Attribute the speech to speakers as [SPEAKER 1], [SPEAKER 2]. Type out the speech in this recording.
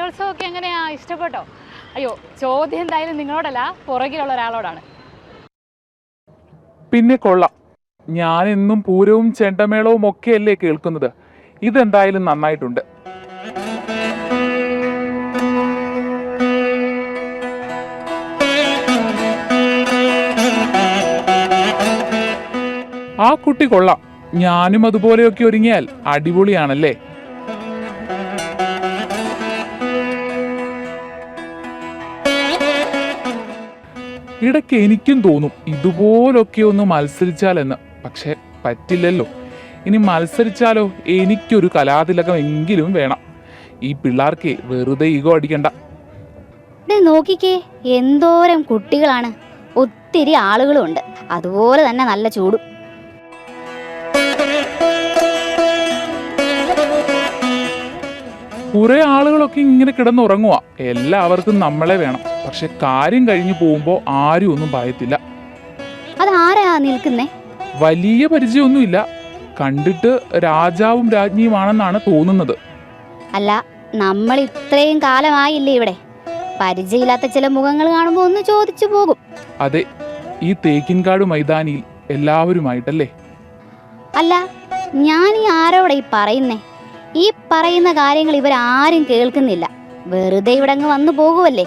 [SPEAKER 1] കലോത്സവമൊക്കെ എങ്ങനെയാ, ഇഷ്ടപ്പെട്ടോ? അയ്യോ, ചോദ്യം എന്തായാലും നിങ്ങളോടല്ല, പുറകിലുള്ള ഒരാളോടാണ്.
[SPEAKER 2] പിന്നെ കൊള്ളാം. ഞാൻ എന്നും പൂരവും ചെണ്ടമേളവും ഒക്കെയല്ലേ കേൾക്കുന്നത്. ഇതെന്തായാലും നന്നായിട്ടുണ്ട്. ആ കുട്ടി കൊള്ളാം. ഞാനും അതുപോലെയൊക്കെ ഒരുങ്ങിയാൽ അടിപൊളിയാണല്ലേ. ഇടയ്ക്ക് എനിക്കും തോന്നും ഇതുപോലൊക്കെ ഒന്ന് മത്സരിച്ചാലെന്ന്. പക്ഷെ പറ്റില്ലല്ലോ. ഇനി മത്സരിച്ചാലോ എനിക്കൊരു കലാതിലകം എങ്കിലും വേണം. ഈ പിള്ളേർക്ക് വെറുതെ ഈഗോ അടിക്കണ്ട.
[SPEAKER 3] നോക്കിക്കേ, എന്തോരം കുട്ടികളാണ്, ഒത്തിരി ആളുകളും ഉണ്ട്, അതുപോലെ തന്നെ നല്ല ചൂടും.
[SPEAKER 2] കുറെ ആളുകളൊക്കെ ഇങ്ങനെ കിടന്നുറങ്ങുക. എല്ലാവർക്കും നമ്മളെ വേണം. പക്ഷെ കാര്യം കഴിഞ്ഞു പോകുമ്പോ ആരും ഒന്നും പറയത്തില്ല.
[SPEAKER 3] അതാരാ നിൽക്കുന്നേ?
[SPEAKER 2] വലിയ പരിചയമൊന്നുമില്ല. കണ്ടിട്ട് രാജാവും രാജ്ഞിയുമാണെന്നാണ് തോന്നുന്നത്.
[SPEAKER 3] അല്ല, നമ്മൾ ഇത്രയും കാലമായില്ലേ ഇവിടെ, പരിചയമില്ലാത്ത ചില മുഖങ്ങൾ കാണുമ്പോൾ ഒന്ന് ചോദിച്ചു പോകും.
[SPEAKER 2] അതെ, ഈ തേക്കിൻകാട് മൈതാനിയിൽ എല്ലാവരുമായിട്ടല്ലേ.
[SPEAKER 3] അല്ല, ഞാൻ ഈ ആരോടെ ഈ പറയുന്നേ? ഈ പറയുന്ന കാര്യങ്ങൾ ഇവരാരും കേൾക്കുന്നില്ല, വെറുതെ ഇവിടെ അങ്ങ് വന്നു പോകുമല്ലേ.